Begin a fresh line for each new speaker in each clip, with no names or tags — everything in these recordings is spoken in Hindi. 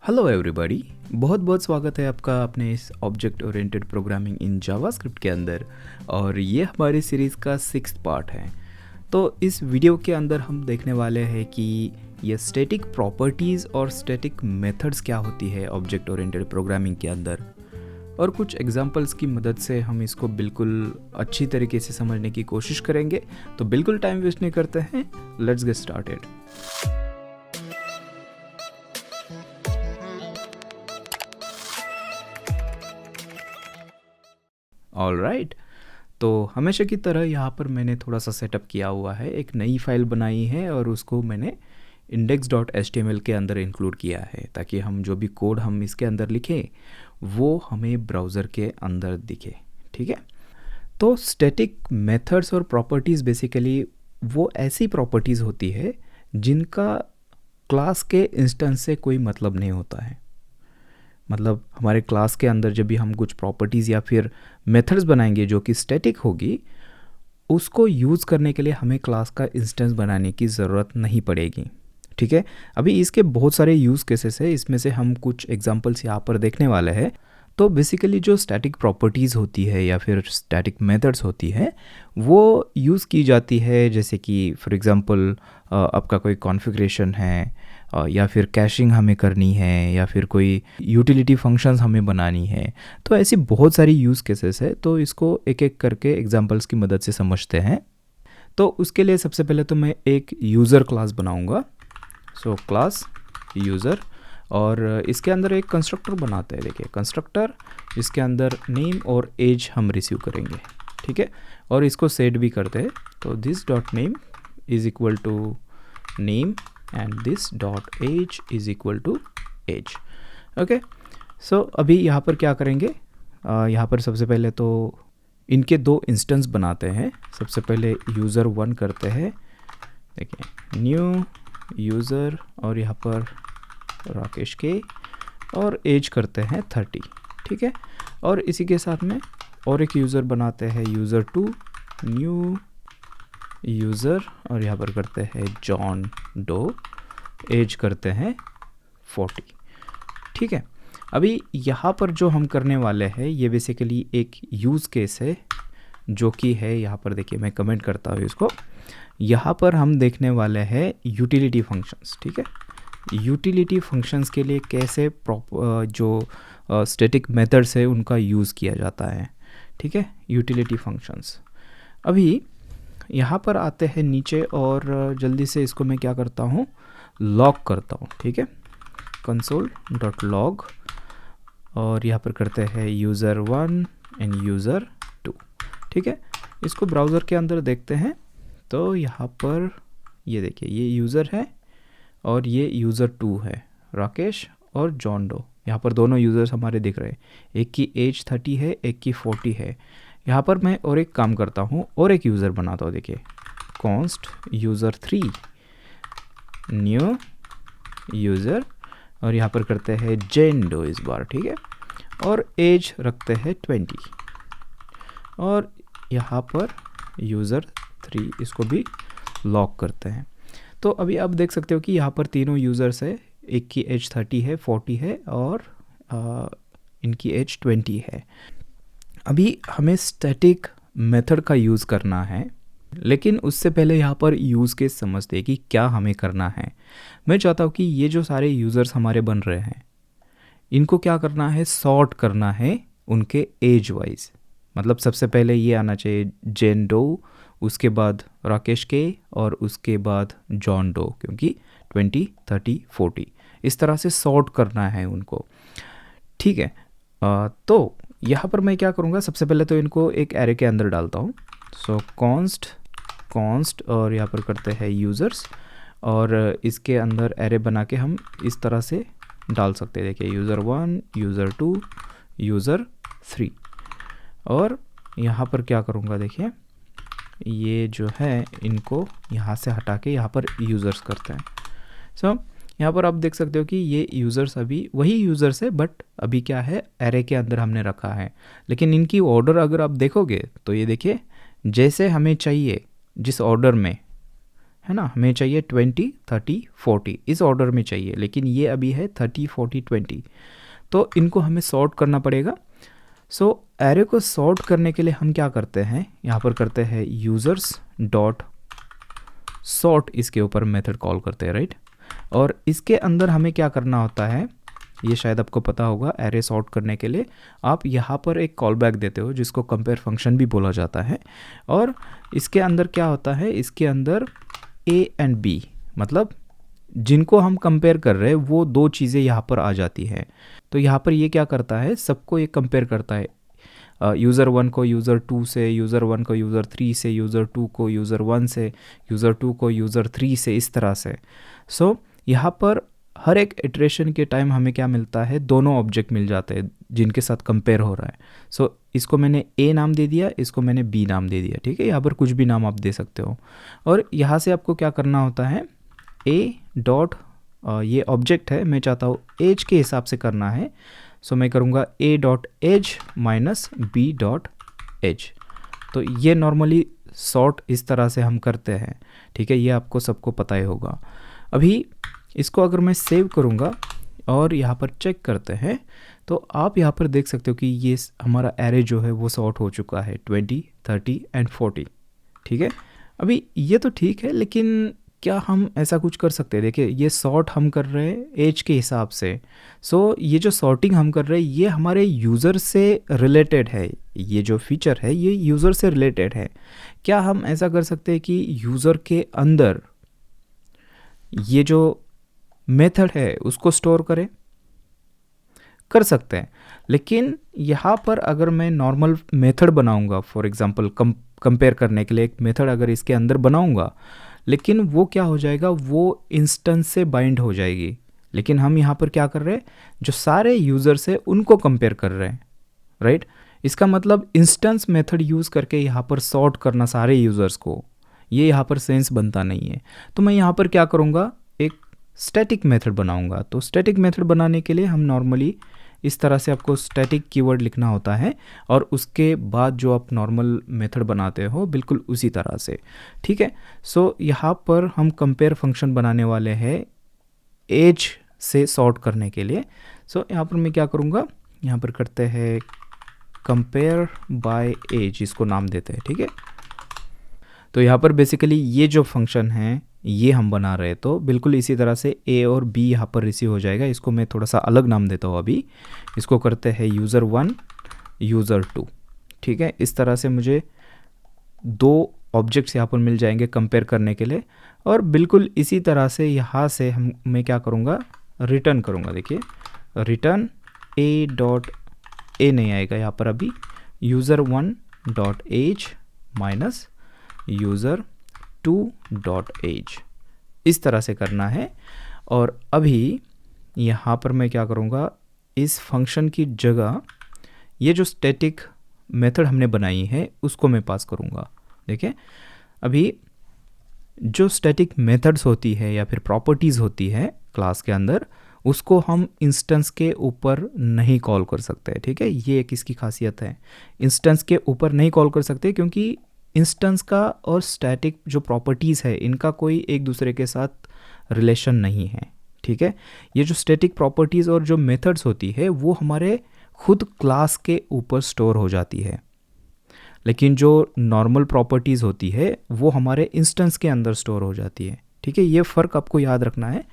हेलो एवरीबॉडी, बहुत बहुत स्वागत है आपका अपने इस object oriented programming in JavaScript के अंदर। और ये हमारी सीरीज़ का 6th पार्ट है। तो इस वीडियो के अंदर हम देखने वाले हैं कि ये स्टैटिक प्रॉपर्टीज़ और स्टैटिक मेथड्स क्या होती है ऑब्जेक्ट ओरिएंटेड प्रोग्रामिंग के अंदर, और कुछ एग्जांपल्स की मदद से हम इसको बिल्कुल अच्छी तरीके से समझने की कोशिश करेंगे। तो बिल्कुल टाइम वेस्ट नहीं करते हैं, लेट्स गेट स्टार्टेड। ऑलराइट, तो हमेशा की तरह यहाँ पर मैंने थोड़ा सा सेटअप किया हुआ है, एक नई फाइल बनाई है और उसको मैंने index.html के अंदर इंक्लूड किया है ताकि हम जो भी कोड हम इसके अंदर लिखें वो हमें ब्राउज़र के अंदर दिखे। ठीक है, तो स्टैटिक मेथड्स और प्रॉपर्टीज़ बेसिकली वो ऐसी प्रॉपर्टीज़ होती है जिनका क्लास के इंस्टेंस से कोई मतलब नहीं होता है। मतलब हमारे क्लास के अंदर जब भी हम कुछ प्रॉपर्टीज़ या फिर मेथड्स बनाएंगे जो कि स्टैटिक होगी, उसको यूज़ करने के लिए हमें क्लास का इंस्टेंस बनाने की ज़रूरत नहीं पड़ेगी। ठीक है, अभी इसके बहुत सारे यूज़ केसेस है, इसमें से हम कुछ एग्जांपल्स यहाँ पर देखने वाले हैं। तो बेसिकली जो स्टैटिक प्रॉपर्टीज़ होती है या फिर स्टैटिक मेथड्स होती है वो यूज़ की जाती है, जैसे कि फॉर एग्जांपल आपका कोई कॉन्फ़िगरेशन है या फिर कैशिंग हमें करनी है या फिर कोई यूटिलिटी फंक्शंस हमें बनानी है। तो ऐसी बहुत सारी यूज़ केसेस है, तो इसको एक एक करके एग्जांपल्स की मदद से समझते हैं। तो उसके लिए सबसे पहले तो मैं एक यूज़र क्लास बनाऊंगा। सो क्लास यूज़र, और इसके अंदर एक कंस्ट्रक्टर बनाते हैं। देखिए कंस्ट्रक्टर, इसके अंदर नेम और एज हम रिसीव करेंगे। ठीक है, और इसको सेट भी करते हैं। तो this dot name is equal to name and this dot age is equal to age. Okay, so अभी यहाँ पर क्या करेंगे, यहाँ पर सबसे पहले तो इनके दो इंस्टेंस बनाते हैं। सबसे पहले यूज़र 1 करते हैं। देखिए न्यू यूज़र, और यहाँ पर राकेश के, और एज करते हैं 30। ठीक है, और इसी के साथ में और एक यूज़र बनाते हैं यूज़र 2, न्यू यूज़र, और यहाँ पर करते हैं जॉन डो, एज करते हैं 40। ठीक है, अभी यहाँ पर जो हम करने वाले हैं ये बेसिकली एक यूज़ केस है जो कि है यहाँ पर। देखिए मैं कमेंट करता हूँ इसको। यहाँ पर हम देखने वाले हैं यूटिलिटी फंक्शंस। ठीक है, यूटिलिटी फंक्शंस के लिए कैसे जो स्टैटिक मेथड्स है उनका यूज़ किया जाता है। ठीक है, यूटिलिटी फंक्शंस। अभी यहाँ पर आते हैं नीचे और जल्दी से इसको मैं क्या करता हूँ, लॉग करता हूँ। ठीक है, console.log, और यहाँ पर करते हैं यूज़र 1 एंड यूज़र 2। ठीक है, इसको ब्राउज़र के अंदर देखते हैं। तो यहाँ पर ये देखिए ये यूज़र है और ये यूज़र 2 है, राकेश और जॉन डो। यहाँ पर दोनों यूज़र्स हमारे दिख रहे हैं, एक की एज 30 है, एक की 40 है। यहाँ पर मैं और एक काम करता हूँ, और एक यूज़र बनाता हूँ। देखिए कॉन्स्ट यूज़र 3 न्यू यूज़र, और यहाँ पर करते हैं जेन डो इस बार। ठीक है, और एज रखते हैं 20, और यहाँ पर यूज़र 3 इसको भी लॉक करते हैं। तो अभी आप देख सकते हो कि यहाँ पर तीनों यूज़र्स है, एक की एज 30 है, 40 है, और इनकी एज 20 है। अभी हमें स्टैटिक मेथड का यूज़ करना है, लेकिन उससे पहले यहाँ पर यूज़ केस समझते हैं कि क्या हमें करना है। मैं चाहता हूँ कि ये जो सारे यूज़र्स हमारे बन रहे हैं इनको क्या करना है, सॉर्ट करना है उनके एज वाइज। मतलब सबसे पहले ये आना चाहिए जेन डो, उसके बाद राकेश के, और उसके बाद जॉन डो, क्योंकि 20, 30, 40 इस तरह से सॉर्ट करना है उनको। ठीक है, तो यहाँ पर मैं क्या करूँगा, सबसे पहले तो इनको एक एरे के अंदर डालता हूँ। सो कॉन्स्ट, और यहाँ पर करते हैं यूज़र्स, और इसके अंदर एरे बना के हम इस तरह से डाल सकते हैं। देखिए यूज़र 1, यूज़र 2, यूज़र 3, और यहाँ पर क्या करूँगा, देखिए ये जो है इनको यहाँ से हटा के यहाँ पर यूज़र्स करते हैं। सो यहाँ पर आप देख सकते हो कि ये यूज़र्स अभी वही यूज़र्स है, बट अभी क्या है एरे के अंदर हमने रखा है। लेकिन इनकी ऑर्डर अगर आप देखोगे तो ये देखिए जैसे हमें चाहिए जिस ऑर्डर में है ना, हमें चाहिए 20, 30, 40 इस ऑर्डर में चाहिए, लेकिन ये अभी है 30, 40, 20, तो इनको हमें सॉर्ट करना पड़ेगा। सो एरे को सॉर्ट करने के लिए हम क्या करते हैं, यहाँ पर करते हैं यूज़र्स डॉट सॉर्ट, इसके ऊपर मेथड कॉल करते हैं, राइट। और इसके अंदर हमें क्या करना होता है, ये शायद आपको पता होगा, एरे सॉर्ट करने के लिए आप यहाँ पर एक कॉल बैक देते हो जिसको कंपेयर फंक्शन भी बोला जाता है। और इसके अंदर क्या होता है, इसके अंदर ए एंड बी, मतलब जिनको हम कंपेयर कर रहे हैं वो दो चीज़ें यहाँ पर आ जाती हैं। तो यहाँ पर ये क्या करता है, सबको ये कंपेयर करता है, यूज़र 1 को यूज़र 2 से, यूज़र 1 को यूज़र 3 से, यूज़र 2 को यूज़र 1 से, यूज़र 2 को यूज़र 3 से, इस तरह से। सो यहाँ पर हर एक इटरेशन के टाइम हमें क्या मिलता है, दोनों ऑब्जेक्ट मिल जाते हैं जिनके साथ कंपेयर हो रहा है। सो इसको मैंने ए नाम दे दिया, इसको मैंने बी नाम दे दिया, ठीक है। यहाँ पर कुछ भी नाम आप दे सकते हो। और यहाँ से आपको क्या करना होता है, ए डॉट ये ऑब्जेक्ट है, मैं चाहता हूँ एज के हिसाब से करना है। सो मैं करूँगा A dot age minus B dot age. तो ये नॉर्मली सॉर्ट इस तरह से हम करते हैं, ठीक है, ये आपको सबको पता ही होगा। अभी इसको अगर मैं सेव करूँगा और यहाँ पर चेक करते हैं, तो आप यहाँ पर देख सकते हो कि ये हमारा एरे जो है वो सॉर्ट हो चुका है 20, 30 एंड 40, ठीक है। अभी ये तो ठीक है, लेकिन क्या हम ऐसा कुछ कर सकते हैं, देखिए ये सॉर्ट हम कर रहे हैं एज के हिसाब से। सो ये जो सॉर्टिंग हम कर रहे हैं ये हमारे यूज़र से रिलेटेड है, ये जो फीचर है ये यूज़र से रिलेटेड है। क्या हम ऐसा कर सकते हैं कि यूज़र के अंदर ये जो मेथड है उसको स्टोर करें, कर सकते हैं। लेकिन यहाँ पर अगर मैं नॉर्मल मेथड बनाऊंगा, फॉर एग्जांपल कंपेयर करने के लिए एक मेथड अगर इसके अंदर बनाऊंगा, लेकिन वो क्या हो जाएगा, वो इंस्टेंस से बाइंड हो जाएगी। लेकिन हम यहाँ पर क्या कर रहे हैं, जो सारे यूज़र्स है उनको कंपेयर कर रहे हैं, राइट। इसका मतलब इंस्टेंस मेथड यूज़ करके यहाँ पर सॉर्ट करना सारे यूज़र्स को, ये यहाँ पर सेंस बनता नहीं है। तो मैं यहाँ पर क्या करूँगा, एक स्टैटिक मेथड बनाऊंगा। तो स्टैटिक मेथड बनाने के लिए हम नॉर्मली इस तरह से आपको स्टैटिक कीवर्ड लिखना होता है और उसके बाद जो आप नॉर्मल मेथड बनाते हो बिल्कुल उसी तरह से, ठीक है। सो यहाँ पर हम कंपेयर फंक्शन बनाने वाले हैं एज से सॉर्ट करने के लिए। सो यहाँ पर मैं क्या करूँगा, यहाँ पर करते हैं कंपेयर बाय एज, इसको नाम देते हैं, ठीक है। तो यहाँ पर बेसिकली ये जो फंक्शन है ये हम बना रहे हैं, तो बिल्कुल इसी तरह से ए और बी यहाँ पर रिसीव हो जाएगा। इसको मैं थोड़ा सा अलग नाम देता हूँ अभी, इसको करते हैं यूज़र 1, यूज़र 2, ठीक है। इस तरह से मुझे दो ऑब्जेक्ट्स यहाँ पर मिल जाएंगे कंपेयर करने के लिए। और बिल्कुल इसी तरह से यहाँ से मैं क्या करूँगा, रिटर्न करूँगा। देखिए रिटर्न ए डॉट ए नहीं आएगा यहाँ पर अभी, user 1 dot age minus user 2 dot age, इस तरह से करना है। और अभी यहाँ पर मैं क्या करूँगा, इस फंक्शन की जगह ये जो स्टैटिक मेथड हमने बनाई है उसको मैं पास करूँगा। देखिए अभी जो स्टैटिक मेथड्स होती है या फिर प्रॉपर्टीज़ होती है क्लास के अंदर, उसको हम इंस्टेंस के ऊपर नहीं कॉल कर सकते, ठीक है। ये एक इसकी खासियत है, इंस्टेंस के ऊपर नहीं कॉल कर सकते क्योंकि इंस्टेंस का और स्टैटिक जो प्रॉपर्टीज़ है इनका कोई एक दूसरे के साथ रिलेशन नहीं है, ठीक है। ये जो स्टैटिक प्रॉपर्टीज़ और जो मेथड्स होती है वो हमारे खुद क्लास के ऊपर स्टोर हो जाती है, लेकिन जो नॉर्मल प्रॉपर्टीज़ होती है वो हमारे इंस्टेंस के अंदर स्टोर हो जाती है, ठीक है। ये फ़र्क आपको याद रखना है।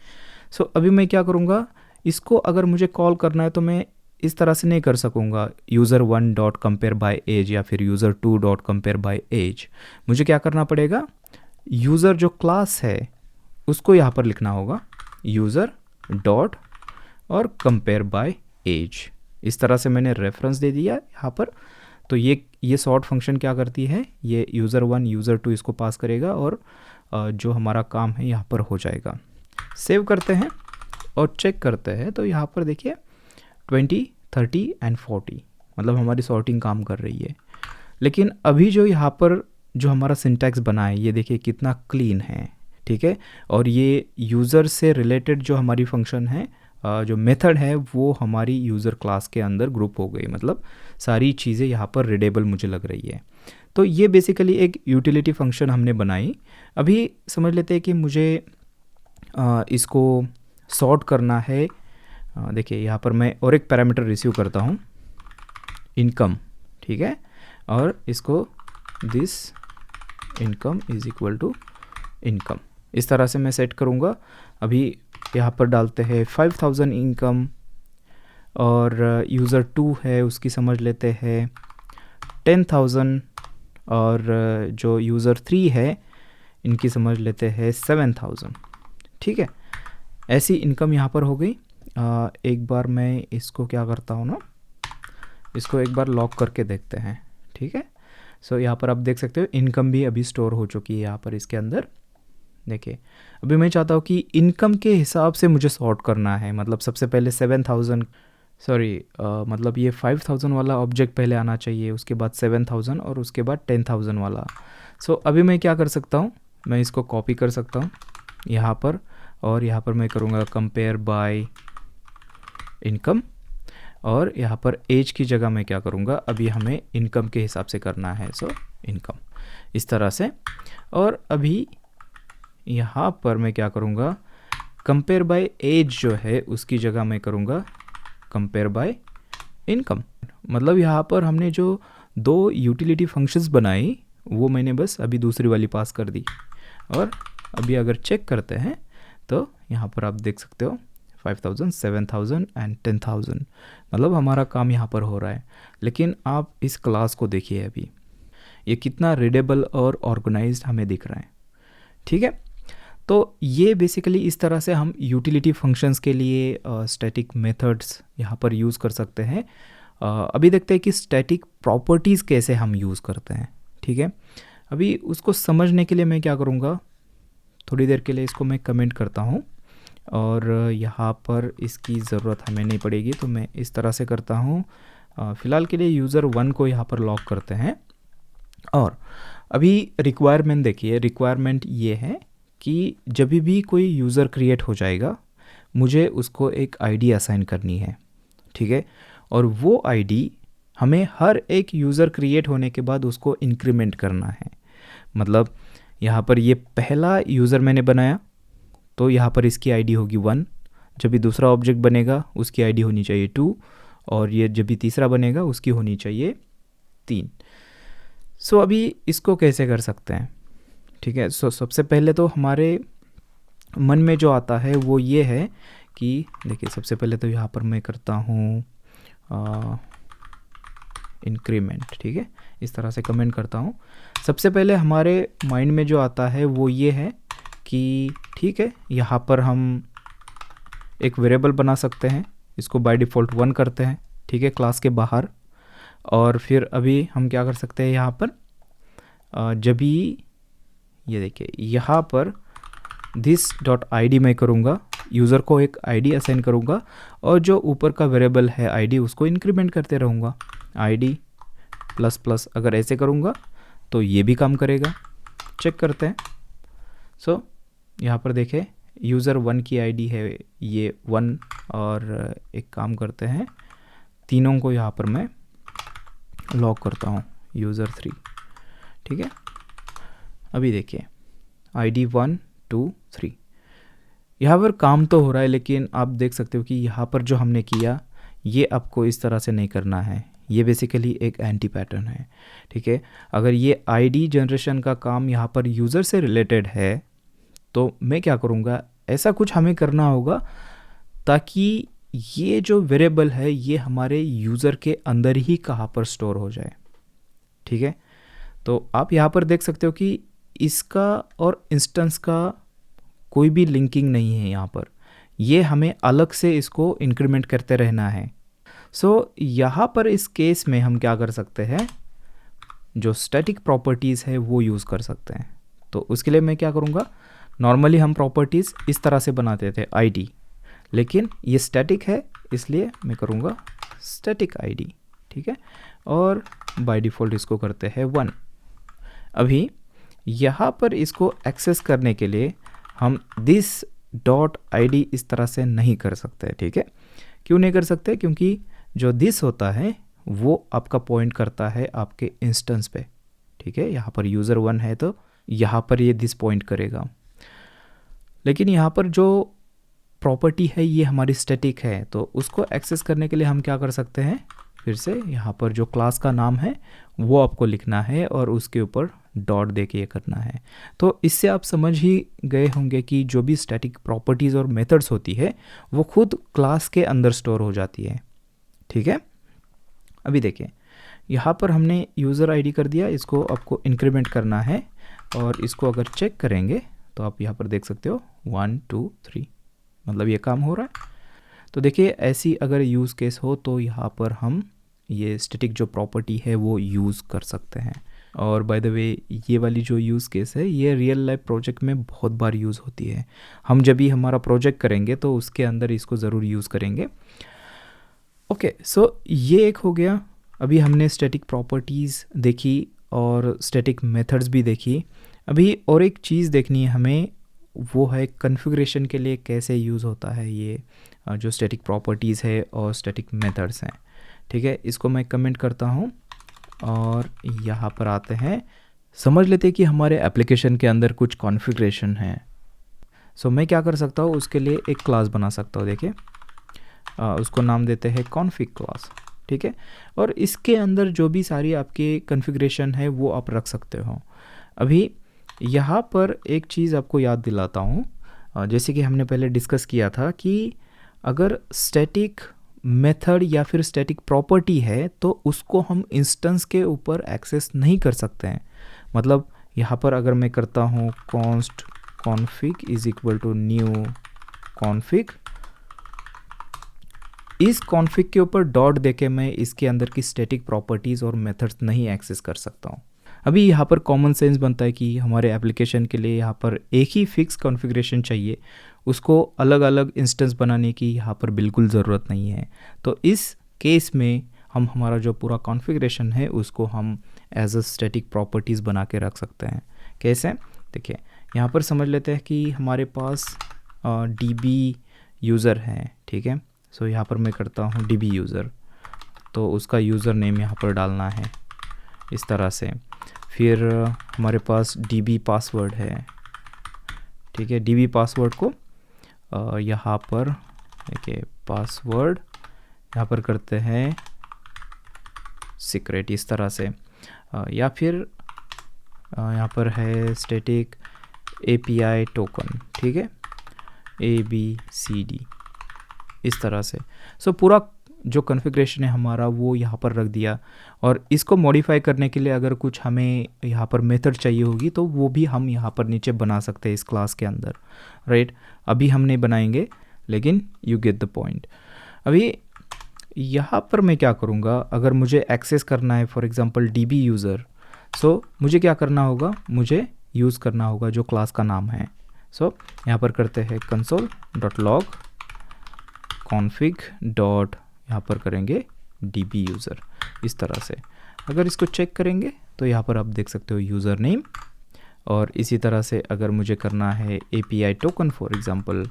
सो अभी मैं क्या करूँगा, इसको अगर मुझे कॉल करना है तो मैं इस तरह से नहीं कर सकूँगा, user 1 dot compare by age या फिर user 2 dot compare by age. मुझे क्या करना पड़ेगा, यूज़र जो क्लास है उसको यहाँ पर लिखना होगा, यूज़र डॉट और कंपेयर बाय एज। इस तरह से मैंने रेफरेंस दे दिया यहाँ पर। तो ये सॉर्ट फंक्शन क्या करती है, ये यूज़र 1 यूज़र 2 इसको पास करेगा और जो हमारा काम है यहाँ पर हो जाएगा। सेव करते हैं और चेक करते हैं, तो यहाँ पर देखिए 20, 30 एंड 40, मतलब हमारी सॉर्टिंग काम कर रही है। लेकिन अभी जो यहाँ पर जो हमारा सिंटैक्स बना है ये देखिए कितना क्लीन है, ठीक है। और ये यूज़र से रिलेटेड जो हमारी फंक्शन है जो मेथड है वो हमारी यूज़र क्लास के अंदर ग्रुप हो गई, मतलब सारी चीज़ें यहाँ पर रीडेबल मुझे लग रही है। तो ये बेसिकली एक यूटिलिटी फंक्शन हमने बनाई। अभी समझ लेते हैं कि मुझे इसको सॉर्ट करना है। देखिए यहाँ पर मैं और एक पैरामीटर रिसीव करता हूँ, इनकम, ठीक है, और इसको this income is equal to income, इस तरह से मैं सेट करूँगा। अभी यहाँ पर डालते हैं 5000 इनकम, और यूज़र 2 है उसकी समझ लेते हैं 10,000, और जो यूज़र 3 है इनकी समझ लेते हैं 7,000, ठीक है। ऐसी इनकम यहाँ पर हो गई। एक बार मैं इसको क्या करता हूँ ना, इसको एक बार लॉक करके देखते हैं, ठीक है। सो यहाँ पर आप देख सकते हो इनकम भी अभी स्टोर हो चुकी है यहाँ पर इसके अंदर। देखिए अभी मैं चाहता हूँ कि इनकम के हिसाब से मुझे सॉर्ट करना है, मतलब सबसे पहले 7,000, मतलब ये 5,000 वाला ऑब्जेक्ट पहले आना चाहिए, उसके बाद 7,000 और उसके बाद 10,000 वाला। सो अभी मैं क्या कर सकता हूँ, मैं इसको कॉपी कर सकता हूँ यहाँ पर, और यहाँ पर मैं करूँगा कंपेयर बाय इनकम, और यहाँ पर एज की जगह मैं क्या करूँगा, अभी हमें इनकम के हिसाब से करना है, सो इनकम, इस तरह से। और अभी यहाँ पर मैं क्या करूँगा, कंपेयर बाय एज जो है उसकी जगह मैं करूँगा कंपेयर बाय इनकम। मतलब यहाँ पर हमने जो दो यूटिलिटी फंक्शंस बनाई वो मैंने बस अभी दूसरी वाली पास कर दी, और अभी अगर चेक करते हैं तो यहाँ पर आप देख सकते हो 5,000, 7,000 एंड 10,000, मतलब हमारा काम यहाँ पर हो रहा है। लेकिन आप इस क्लास को देखिए, अभी ये कितना रीडेबल और ऑर्गेनाइज्ड हमें दिख रहा है, ठीक है। तो ये बेसिकली इस तरह से हम यूटिलिटी फंक्शंस के लिए स्टैटिक मेथड्स यहाँ पर यूज़ कर सकते हैं। अभी देखते हैं कि स्टैटिक प्रॉपर्टीज़ कैसे हम यूज़ करते हैं, ठीक है। अभी उसको समझने के लिए मैं क्या करूँगा, थोड़ी देर के लिए इसको मैं कमेंट करता हूँ, और यहाँ पर इसकी ज़रूरत हमें नहीं पड़ेगी, तो मैं इस तरह से करता हूँ। फ़िलहाल के लिए यूज़र 1 को यहाँ पर लॉक करते हैं। और अभी रिक्वायरमेंट देखिए, रिक्वायरमेंट ये है कि जब भी कोई यूज़र क्रिएट हो जाएगा मुझे उसको एक आईडी असाइन करनी है, ठीक है। और वो आईडी हमें हर एक यूज़र क्रिएट होने के बाद उसको इंक्रीमेंट करना है। मतलब यहाँ पर ये पहला यूज़र मैंने बनाया तो यहाँ पर इसकी आईडी होगी 1, जब भी दूसरा ऑब्जेक्ट बनेगा उसकी आईडी होनी चाहिए 2, और ये जब भी तीसरा बनेगा उसकी होनी चाहिए 3। सो अभी इसको कैसे कर सकते हैं, ठीक है। सो सबसे पहले तो हमारे मन में जो आता है वो ये है कि देखिए सबसे पहले तो यहाँ पर मैं करता हूँ इंक्रीमेंट, ठीक है, इस तरह से कमेंट करता हूँ। सबसे पहले हमारे माइंड में जो आता है वो ये है कि ठीक है, यहाँ पर हम एक वेरिएबल बना सकते हैं, इसको बाय डिफ़ॉल्ट 1 करते हैं, ठीक है, क्लास के बाहर। और फिर अभी हम क्या कर सकते हैं, यहाँ पर जब भी ये देखिए यहाँ पर this.id मैं करूँगा, यूज़र को एक आईडी असाइन करूँगा, और जो ऊपर का वेरिएबल है आईडी उसको इंक्रीमेंट करते रहूँगा, आईडी प्लस प्लस। अगर ऐसे करूँगा तो ये भी काम करेगा, चेक करते हैं। सो यहाँ पर देखें यूज़र 1 की आईडी है ये 1, और एक काम करते हैं, तीनों को यहाँ पर मैं लॉक करता हूँ, यूज़र 3, ठीक है। अभी देखिए आईडी 1 2 3, यहाँ पर काम तो हो रहा है, लेकिन आप देख सकते हो कि यहाँ पर जो हमने किया ये आपको इस तरह से नहीं करना है, ये बेसिकली एक एंटी पैटर्न है, ठीक है। अगर ये आईडी जनरेशन का काम यहाँ पर यूज़र से रिलेटेड है तो मैं क्या करूँगा, ऐसा कुछ हमें करना होगा ताकि ये जो वेरिएबल है ये हमारे यूज़र के अंदर ही कहाँ पर स्टोर हो जाए, ठीक है। तो आप यहाँ पर देख सकते हो कि इसका और इंस्टेंस का कोई भी लिंकिंग नहीं है यहाँ पर, ये हमें अलग से इसको इंक्रीमेंट करते रहना है। सो यहाँ पर इस केस में हम क्या कर सकते हैं, जो स्टैटिक प्रॉपर्टीज़ है वो यूज़ कर सकते हैं। तो उसके लिए मैं क्या करूँगा, नॉर्मली हम प्रॉपर्टीज़ इस तरह से बनाते थे आईडी, लेकिन ये स्टैटिक है इसलिए मैं करूँगा स्टैटिक आईडी, ठीक है, और बाय डिफ़ॉल्ट इसको करते हैं 1। अभी यहाँ पर इसको एक्सेस करने के लिए हम दिस डॉट ID इस तरह से नहीं कर सकते, ठीक है। क्यों नहीं कर सकते? क्योंकि जो दिस होता है वो आपका पॉइंट करता है आपके इंस्टेंस पे, ठीक है। यहाँ पर user1 है तो यहाँ पर ये दिस पॉइंट करेगा। लेकिन यहाँ पर जो प्रॉपर्टी है ये हमारी स्टैटिक है, तो उसको एक्सेस करने के लिए हम क्या कर सकते हैं, फिर से यहाँ पर जो क्लास का नाम है वो आपको लिखना है और उसके ऊपर डॉट दे के ये करना है। तो इससे आप समझ ही गए होंगे कि जो भी स्टैटिक प्रॉपर्टीज़ और मेथड्स होती है वो खुद क्लास के अंदर स्टोर हो जाती है, ठीक है। अभी देखें, यहाँ पर हमने यूज़र ID कर दिया, इसको आपको इंक्रीमेंट करना है और इसको अगर चेक करेंगे तो आप यहाँ पर देख सकते हो 1 2 3, मतलब ये काम हो रहा है। तो देखिए, ऐसी अगर यूज़ केस हो तो यहाँ पर हम ये स्टैटिक जो प्रॉपर्टी है वो यूज़ कर सकते हैं। और बाय द वे ये वाली जो यूज़ केस है ये रियल लाइफ प्रोजेक्ट में बहुत बार यूज़ होती है। हम जब भी हमारा प्रोजेक्ट करेंगे तो उसके अंदर इसको ज़रूर यूज़ करेंगे। ओके, सो ये एक हो गया। अभी हमने स्टैटिक प्रॉपर्टीज़ देखी और स्टैटिक मेथड्स भी देखी। अभी और एक चीज़ देखनी है हमें, वो है कॉन्फ़िगरेशन के लिए कैसे यूज़ होता है ये जो स्टैटिक प्रॉपर्टीज़ है और स्टैटिक मेथड्स हैं, ठीक है। इसको मैं कमेंट करता हूँ और यहाँ पर आते हैं, समझ लेते हैं कि हमारे एप्लीकेशन के अंदर कुछ कॉन्फ़िगरेशन है। सो मैं क्या कर सकता हूँ, उसके लिए एक क्लास बना सकता हूँ। देखिए, उसको नाम देते हैं कॉन्फ़िग क्लास, ठीक है। और इसके अंदर जो भी सारी आपकी कॉन्फ़िगरेशन है वो आप रख सकते हो। अभी यहाँ पर एक चीज़ आपको याद दिलाता हूँ, जैसे कि हमने पहले डिस्कस किया था कि अगर स्टैटिक मेथड या फिर स्टैटिक प्रॉपर्टी है तो उसको हम इंस्टेंस के ऊपर एक्सेस नहीं कर सकते हैं। मतलब यहाँ पर अगर मैं करता हूँ const config is equal to new config, इस कॉन्फ़िग के ऊपर डॉट देके मैं इसके अंदर की स्टैटिक प्रॉपर्टीज़ और मेथड्स नहीं एक्सेस कर सकता हूँ। अभी यहाँ पर कॉमन सेंस बनता है कि हमारे एप्लीकेशन के लिए यहाँ पर एक ही फिक्स कॉन्फ़िगरेशन चाहिए, उसको अलग अलग इंस्टेंस बनाने की यहाँ पर बिल्कुल ज़रूरत नहीं है। तो इस केस में हम हमारा जो पूरा कॉन्फ़िगरेशन है उसको हम एज अ स्टैटिक प्रॉपर्टीज़ बना के रख सकते हैं। कैसे? देखिए, यहाँ पर समझ लेते हैं कि हमारे पास DB यूज़र है, ठीक है। सो यहाँ पर मैं करता हूँ DB यूज़र, तो उसका यूज़र नेम यहाँ पर डालना है इस तरह से। फिर हमारे पास DB पासवर्ड है, ठीक है। DB पासवर्ड को यहाँ पर देखिए, पासवर्ड यहाँ पर करते हैं सीक्रेट इस तरह से, या फिर यहाँ पर है स्टैटिक API टोकन, ठीक है, ABCD इस तरह से। सो पूरा जो कॉन्फ़िगरेशन है हमारा वो यहाँ पर रख दिया। और इसको मॉडिफाई करने के लिए अगर कुछ हमें यहाँ पर मेथड चाहिए होगी तो वो भी हम यहाँ पर नीचे बना सकते हैं इस क्लास के अंदर, राइट। अभी हम नहीं बनाएंगे, लेकिन यू गेट द पॉइंट। अभी यहाँ पर मैं क्या करूँगा, अगर मुझे एक्सेस करना है फॉर एग्जांपल DB यूज़र, सो मुझे क्या करना होगा, मुझे यूज़ करना होगा जो क्लास का नाम है। सो यहाँ पर करते हैं console.log config डॉट, यहाँ पर करेंगे DB यूज़र इस तरह से। अगर इसको चेक करेंगे तो यहाँ पर आप देख सकते हो यूज़र नेम, और इसी तरह से अगर मुझे करना है API टोकन फॉर एग्जांपल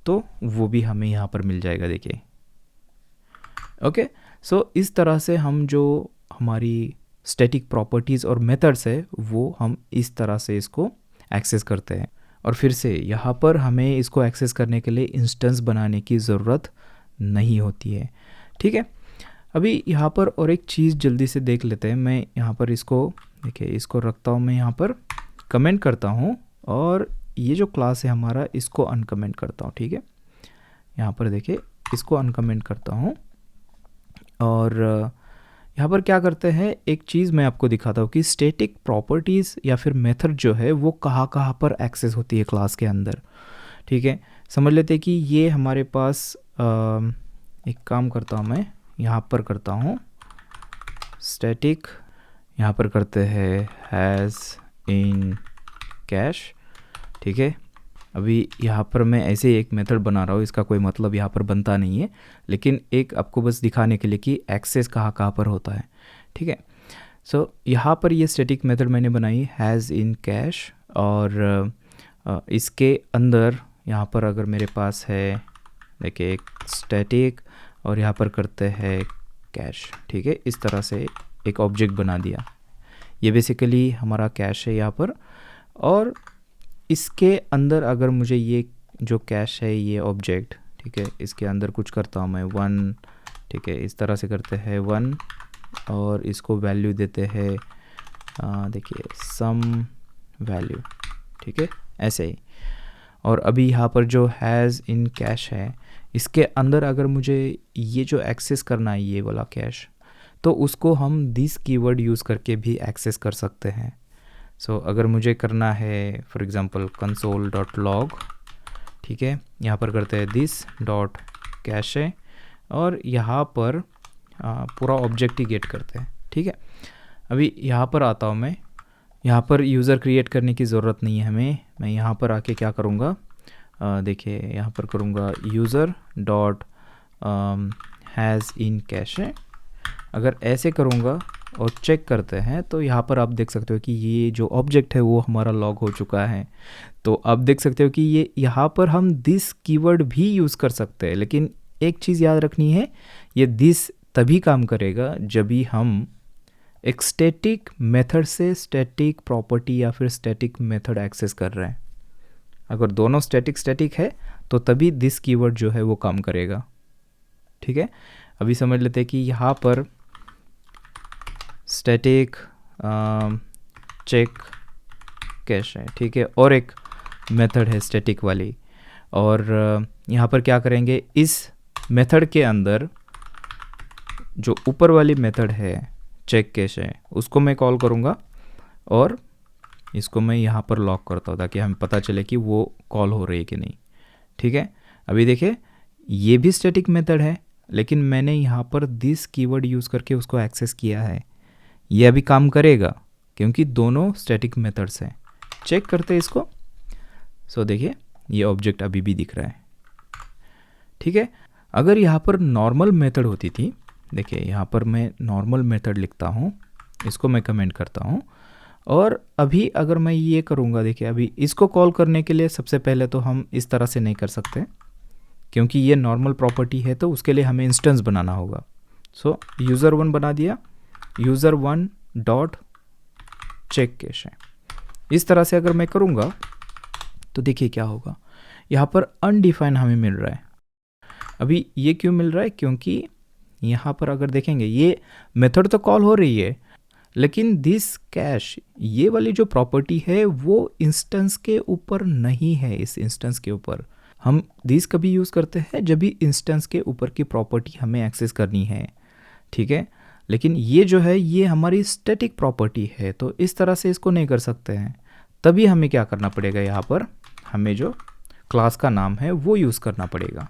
तो वो भी हमें यहाँ पर मिल जाएगा, देखिए। ओके, सो इस तरह से हम जो हमारी स्टैटिक प्रॉपर्टीज़ और मेथड्स है वो हम इस तरह से इसको एक्सेस करते हैं। और फिर से यहाँ पर हमें इसको एक्सेस करने के लिए इंस्टेंस बनाने की ज़रूरत नहीं होती है, ठीक है। अभी यहाँ पर और एक चीज़ जल्दी से देख लेते हैं। मैं यहाँ पर इसको देखिए, इसको रखता हूँ, मैं यहाँ पर कमेंट करता हूँ और ये जो क्लास है हमारा इसको अनकमेंट करता हूँ, ठीक है। यहाँ पर देखिए, इसको अनकमेंट करता हूँ और यहाँ पर क्या करते हैं, एक चीज़ मैं आपको दिखाता हूँ कि स्टैटिक प्रॉपर्टीज़ या फिर मेथड जो है वो कहाँ कहाँ पर एक्सेस होती है क्लास के अंदर, ठीक है। समझ लेते हैं कि ये हमारे पास एक काम करता हूँ, मैं यहाँ पर करता हूँ स्टैटिक, यहाँ पर करते हैं हैज़ इन कैश, ठीक है। अभी यहाँ पर मैं ऐसे ही एक मेथड बना रहा हूँ, इसका कोई मतलब यहाँ पर बनता नहीं है, लेकिन एक आपको बस दिखाने के लिए कि एक्सेस कहाँ कहाँ पर होता है, ठीक है। सो यहाँ पर ये स्टैटिक मेथड मैंने बनाई हैज़ इन कैश, और इसके अंदर यहाँ पर अगर मेरे पास है देखिए एक स्टैटिक और यहाँ पर करते हैं कैश, ठीक है। इस तरह से एक ऑब्जेक्ट बना दिया, ये बेसिकली हमारा कैश है यहाँ पर। और इसके अंदर अगर मुझे ये जो कैश है ये ऑब्जेक्ट, ठीक है, इसके अंदर कुछ करता हूँ मैं 1, ठीक है, इस तरह से करते हैं 1 और इसको वैल्यू देते हैं देखिए सम वैल्यू, ठीक है, ऐसे ही। और अभी यहाँ पर जो हैज़ इन कैश है, इसके अंदर अगर मुझे ये जो एक्सेस करना है ये वाला कैश, तो उसको हम दिस कीवर्ड यूज़ करके भी एक्सेस कर सकते हैं। सो अगर मुझे करना है फॉर एग्ज़ाम्पल console.log, ठीक है, यहाँ पर करते हैं दिस डॉट कैश है और यहाँ पर पूरा ऑब्जेक्ट ही गेट करते हैं, ठीक है। अभी यहाँ पर आता हूँ मैं, यहाँ पर यूज़र क्रिएट करने की ज़रूरत नहीं है हमें। मैं यहाँ पर आके क्या करूँगा, देखिए यहाँ पर करूँगा user dot has in cash है। अगर ऐसे करूँगा और चेक करते हैं तो यहाँ पर आप देख सकते हो कि ये जो ऑब्जेक्ट है वो हमारा लॉग हो चुका है। तो आप देख सकते हो कि ये यहाँ पर हम दिस कीवर्ड भी यूज़ कर सकते हैं, लेकिन एक चीज़ याद रखनी है, ये दिस तभी काम करेगा जब भी हम एक स्टैटिक मेथड से स्टैटिक प्रॉपर्टी या फिर स्टैटिक मेथड एक्सेस कर रहे हैं। अगर दोनों स्टैटिक है तो तभी दिस कीवर्ड जो है वो काम करेगा, ठीक है। अभी समझ लेते हैं कि यहाँ पर स्टैटिक चेक कैश है, ठीक है, और एक मेथड है स्टैटिक वाली। और यहाँ पर क्या करेंगे, इस मेथड के अंदर जो ऊपर वाली मेथड है चेक कैश है उसको मैं कॉल करूँगा और इसको मैं यहाँ पर लॉक करता हूँ ताकि हमें पता चले कि वो कॉल हो रही है कि नहीं, ठीक है। अभी देखिए ये भी स्टैटिक मेथड है, लेकिन मैंने यहाँ पर दिस कीवर्ड यूज़ करके उसको एक्सेस किया है। ये अभी काम करेगा क्योंकि दोनों स्टैटिक मेथड्स हैं। चेक करते हैं इसको। सो देखिए ये ऑब्जेक्ट अभी भी दिख रहा है, ठीक है। अगर यहाँ पर नॉर्मल मेथड होती थी, देखिए यहाँ पर मैं नॉर्मल मेथड लिखता हूँ, इसको मैं कमेंट करता हूँ और अभी अगर मैं ये करूँगा, देखिए अभी इसको कॉल करने के लिए सबसे पहले तो हम इस तरह से नहीं कर सकते क्योंकि ये नॉर्मल प्रॉपर्टी है, तो उसके लिए हमें इंस्टेंस बनाना होगा। सो यूज़र1 बना दिया, यूज़र1 डॉट चेक कैश है। इस तरह से अगर मैं करूँगा तो देखिए क्या होगा, यहाँ पर अनडिफाइन हमें मिल रहा है। अभी ये क्यों मिल रहा है, क्योंकि यहाँ पर अगर देखेंगे ये मेथड तो कॉल हो रही है, लेकिन दिस कैश ये वाली जो प्रॉपर्टी है वो इंस्टेंस के ऊपर नहीं है। इस इंस्टेंस के ऊपर हम दिस कभी यूज़ करते हैं जब भी इंस्टेंस के ऊपर की प्रॉपर्टी हमें एक्सेस करनी है, ठीक है। लेकिन ये जो है ये हमारी स्टैटिक प्रॉपर्टी है, तो इस तरह से इसको नहीं कर सकते हैं। तभी हमें क्या करना पड़ेगा, यहाँ पर हमें जो क्लास का नाम है वो यूज़ करना पड़ेगा।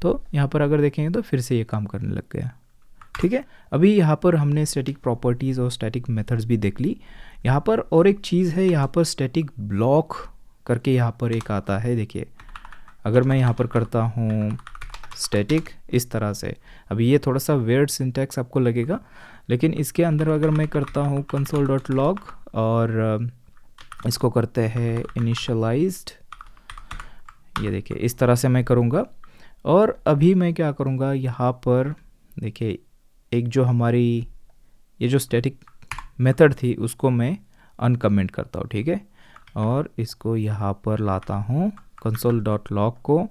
तो यहाँ पर अगर देखेंगे तो फिर से ये काम करने लग गया, ठीक है। अभी यहाँ पर हमने स्टैटिक प्रॉपर्टीज़ और स्टैटिक मेथड्स भी देख ली। यहाँ पर और एक चीज़ है, यहाँ पर स्टैटिक ब्लॉक करके यहाँ पर एक आता है। देखिए अगर मैं यहाँ पर करता हूँ स्टैटिक इस तरह से, अभी ये थोड़ा सा वेयर्ड सिंटैक्स आपको लगेगा, लेकिन इसके अंदर अगर मैं करता हूँ console.log और इसको करते हैं इनिशियलाइज्ड, ये देखिए इस तरह से मैं करूँगा। और अभी मैं क्या करूँगा, यहाँ पर देखिए एक जो हमारी ये जो स्टैटिक मेथड थी उसको मैं अनकमेंट करता हूँ, ठीक है। और इसको यहाँ पर लाता हूँ console.log को,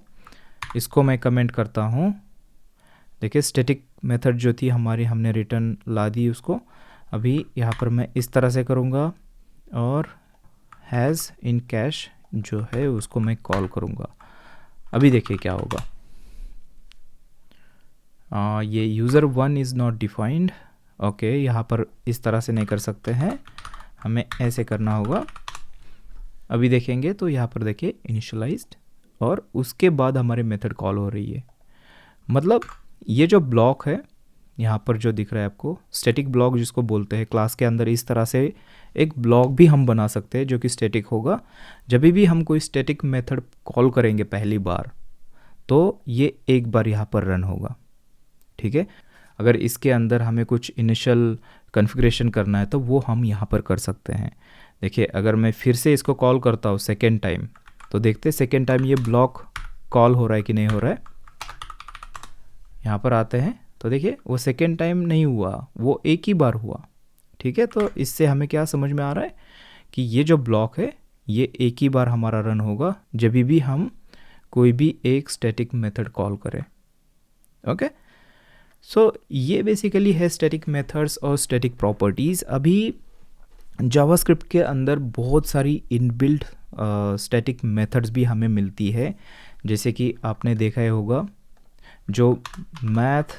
इसको मैं कमेंट करता हूँ। देखिए स्टैटिक मेथड जो थी हमारी हमने रिटर्न ला दी उसको। अभी यहाँ पर मैं इस तरह से करूँगा और हैज़ इन कैश जो है उसको मैं कॉल करूँगा। अभी देखिए क्या होगा, ये यूज़र1 इज़ नॉट डिफाइंड, ओके। यहाँ पर इस तरह से नहीं कर सकते हैं, हमें ऐसे करना होगा। अभी देखेंगे तो यहाँ पर देखिए इनिशियलाइज्ड और उसके बाद हमारे मेथड कॉल हो रही है। मतलब ये जो ब्लॉक है यहाँ पर जो दिख रहा है आपको, स्टैटिक ब्लॉक जिसको बोलते हैं, क्लास के अंदर इस तरह से एक ब्लॉक भी हम बना सकते हैं जो कि स्टैटिक होगा। जब भी हम कोई स्टैटिक मेथड कॉल करेंगे पहली बार तो ये एक बार यहाँ पर रन होगा, ठीक है। अगर इसके अंदर हमें कुछ इनिशियल कॉन्फ़िगरेशन करना है तो वो हम यहाँ पर कर सकते हैं। देखिए अगर मैं फिर से इसको कॉल करता हूँ सेकेंड टाइम, तो देखते सेकेंड टाइम ये ब्लॉक कॉल हो रहा है कि नहीं हो रहा है। यहाँ पर आते हैं तो देखिए वो सेकेंड टाइम नहीं हुआ, वो एक ही बार हुआ। ठीक है, तो इससे हमें क्या समझ में आ रहा है कि ये जो ब्लॉक है ये एक ही बार हमारा रन होगा जब भी हम कोई भी एक स्टैटिक मेथड कॉल करें। ओके, सो ये बेसिकली है स्टैटिक मेथड्स और स्टैटिक प्रॉपर्टीज़। अभी जावास्क्रिप्ट के अंदर बहुत सारी इनबिल्ट स्टैटिक मेथड्स भी हमें मिलती है, जैसे कि आपने देखा ही होगा जो मैथ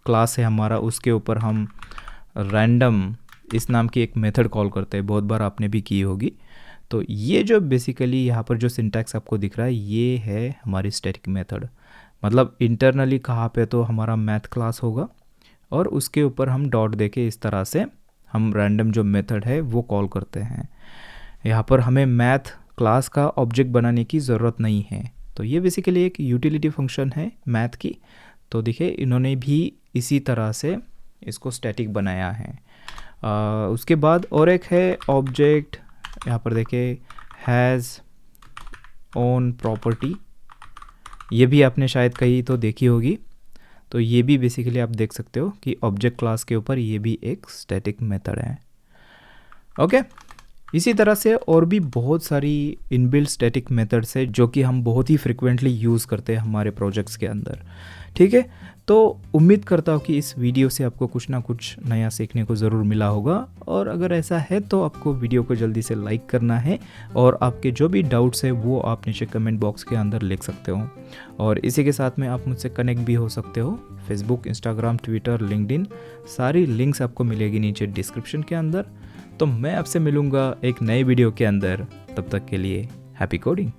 क्लास है हमारा, उसके ऊपर हम रैंडम इस नाम की एक मेथड कॉल करते हैं, बहुत बार आपने भी की होगी। तो ये जो बेसिकली यहाँ पर जो सिंटैक्स आपको दिख रहा है ये है हमारी स्टैटिक मेथड। मतलब इंटरनली कहाँ पे तो हमारा मैथ क्लास होगा और उसके ऊपर हम डॉट देके इस तरह से हम रैंडम जो मेथड है वो कॉल करते हैं। यहाँ पर हमें मैथ क्लास का ऑब्जेक्ट बनाने की ज़रूरत नहीं है। तो ये बेसिकली एक यूटिलिटी फंक्शन है मैथ की। तो देखिए इन्होंने भी इसी तरह से इसको स्टैटिक बनाया है। उसके बाद और एक है ऑब्जेक्ट, यहाँ पर देखिए हैज़ ओन प्रॉपर्टी, ये भी आपने शायद कहीं तो देखी होगी। तो ये भी बेसिकली आप देख सकते हो कि ऑब्जेक्ट क्लास के ऊपर ये भी एक स्टैटिक मेथड है। ओके, इसी तरह से और भी बहुत सारी इनबिल्ट स्टैटिक मेथड्स है जो कि हम बहुत ही फ्रिक्वेंटली यूज़ करते हैं हमारे प्रोजेक्ट्स के अंदर। ठीक है, तो उम्मीद करता हूँ कि इस वीडियो से आपको कुछ ना कुछ नया सीखने को ज़रूर मिला होगा, और अगर ऐसा है तो आपको वीडियो को जल्दी से लाइक करना है और आपके जो भी डाउट्स है वो आप नीचे कमेंट बॉक्स के अंदर लिख सकते हो। और इसी के साथ में आप मुझसे कनेक्ट भी हो सकते हो, फेसबुक, इंस्टाग्राम, ट्विटर, लिंक्डइन, सारी लिंक्स आपको मिलेगी नीचे डिस्क्रिप्शन के अंदर। तो मैं आपसे मिलूँगा एक नए वीडियो के अंदर, तब तक के लिए हैप्पी कोडिंग।